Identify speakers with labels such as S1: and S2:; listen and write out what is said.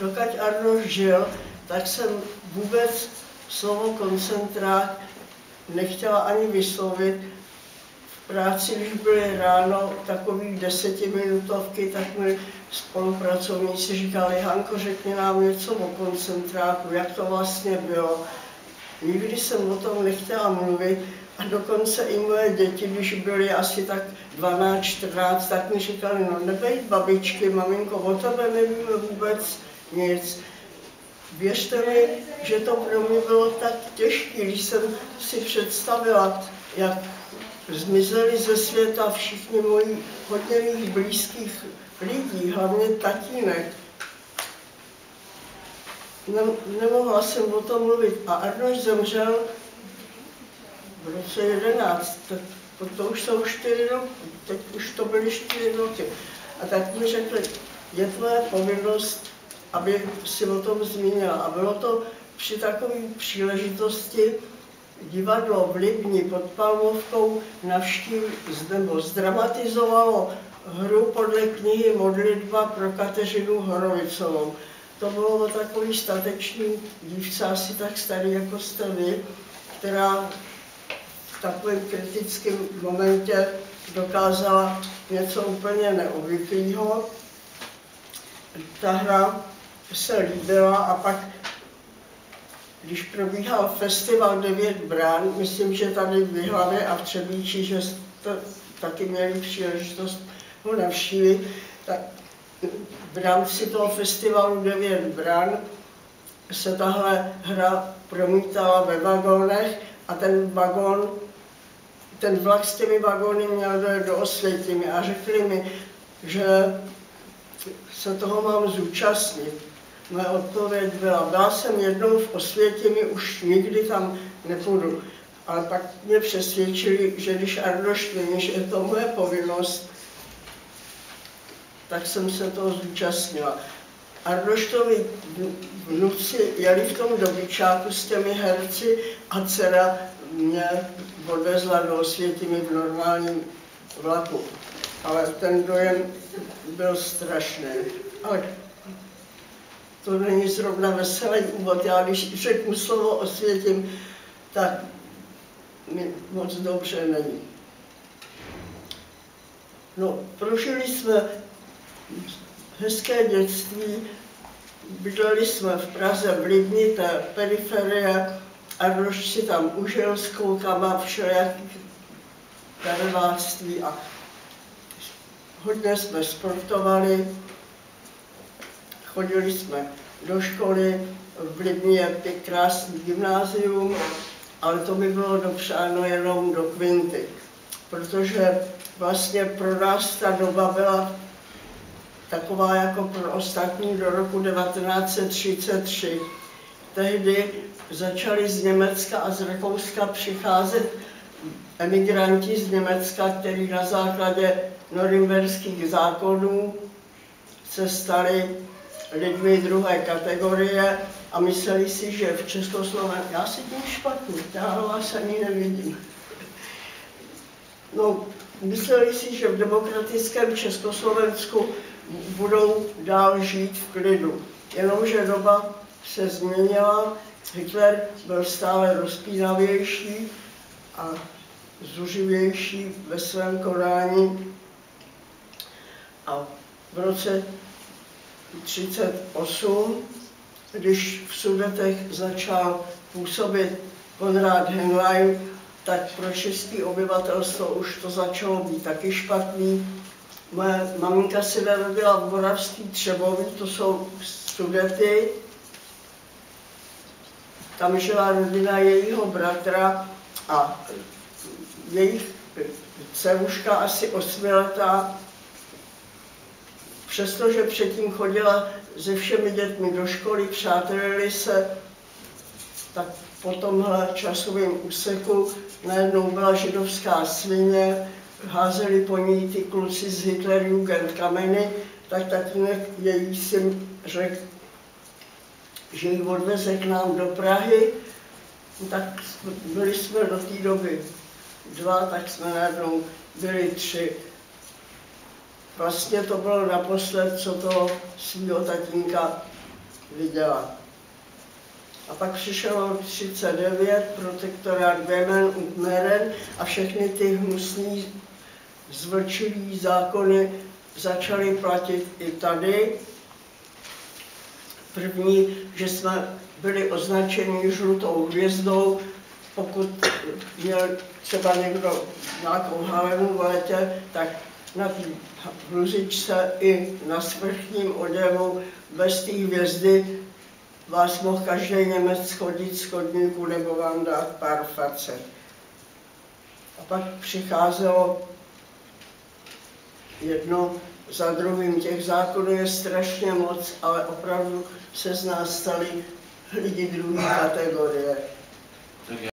S1: dokud Arnošt žil, tak jsem vůbec slovo koncentrák nechtěla ani vyslovit. V práci, když byly ráno takové 10minutovky, tak mi spolupracovníci říkali: Hanko, řekni nám něco o koncentráku, jak to vlastně bylo. Nikdy jsem o tom nechtěla mluvit a dokonce i moje děti, když byly asi tak 12, 14, tak mi říkali: no nebejt babičky, maminko, o tebe nevíme vůbec nic. Věřte mi, že to pro mě bylo tak těžké, když jsem si představila, jak zmizeli ze světa všichni moji hodně mých blízkých lidí, hlavně tatínek. Nemohla jsem o tom mluvit. A Arnošt zemřel v roce 11, to už jsou 4 roky, teď už to byly 4 roky. A tak mi řekli: je tvoje povinnost, aby si o tom zmínila. A bylo to při takové příležitosti. Divadlo v Libni pod Palmovkou zdramatizovalo hru podle knihy Modlitba pro Kateřinu Horovicovou. To bylo takový statečný dívce, asi tak starý, jako jste vy, která v takovém kritickém momentě dokázala něco úplně neobvyklého. Ta hra se líbila a pak, když probíhal festival 9 brán, myslím, že tady v Jihlavě a v Třebíči, že jste taky měli příležitost ho navštívit, tak v rámci toho festivalu 9 brán se tahle hra promítala ve vagónech a ten vlak s těmi vagóny měl dojet do Osvětimi a řekli mi, že se toho mám zúčastnit. Moje odpověď byla jsem jednou v Osvětimi, už nikdy tam nepůjdu. Ale pak mě přesvědčili, že když Arnošt ví, že je to moje povinnost, tak jsem se toho zúčastnila. Arnoštovi vnuci jeli v tom dobyčáku s těmi herci a dcera mě odvezla do Osvětimi v normálním vlaku. Ale ten dojem byl strašný. Ale to není zrovna veselý úvod. Já když řeknu slovo Osvětim, tak mi moc dobře není. No, prožili jsme hezké dětství, bydleli jsme v Praze, v Libni, té periferie, Arnošt si tam užil s klukama všelijakých darováctví a hodně jsme sportovali. Chodili jsme do školy, v Libni je krásný gymnázium, ale to by bylo dopřáno jenom do kvinty, protože vlastně pro nás ta doba byla taková jako pro ostatní do roku 1933. Tehdy začali z Německa a z Rakouska přicházet emigranti z Německa, kteří na základě norimberských zákonů se stali lidmi druhé kategorie a mysleli si, že v Československu, já si tím špatně, já vás ani nevidím. No, mysleli si, že v demokratickém Československu budou dál žít v klidu. Jenomže doba se změnila, Hitler byl stále rozpínavější a zuřivější ve svém konání a v roce 1938, když v Sudetech začal působit Konrad Henlein, tak pro české obyvatelstvo už to začalo být taky špatný. Moje maminka se narodila v Moravský Třebový, to jsou Sudety. Tam žila rodina jejího bratra a jejich dceruška asi 8letá. Přestože předtím chodila se všemi dětmi do školy, přátelili se, tak po tomhle časovém úseku najednou byla židovská svině, házeli po ní ty kluci z Hitlerjugend kameny, tak tatínek její syn řekl, že ji odveze k nám do Prahy, tak byli jsme do té doby 2, tak jsme najednou byli 3. Vlastně to bylo naposled, co toho svýho tatínka vydělat. A pak přišel 39, protektorát Böhmen und Mähren a všechny ty hnusný zvlčilý zákony začaly platit i tady. První, že jsme byli označeni žlutou hvězdou, pokud měl třeba někdo nějakou halenu v létě, tak na té bluzičce i na svrchním oděvu bez té hvězdy vás mohl každý Němec chodit z chodníku nebo vám dát pár facek. A pak přicházelo jedno za druhým. Těch zákonů je strašně moc, ale opravdu se z nás stali lidi druhé kategorie.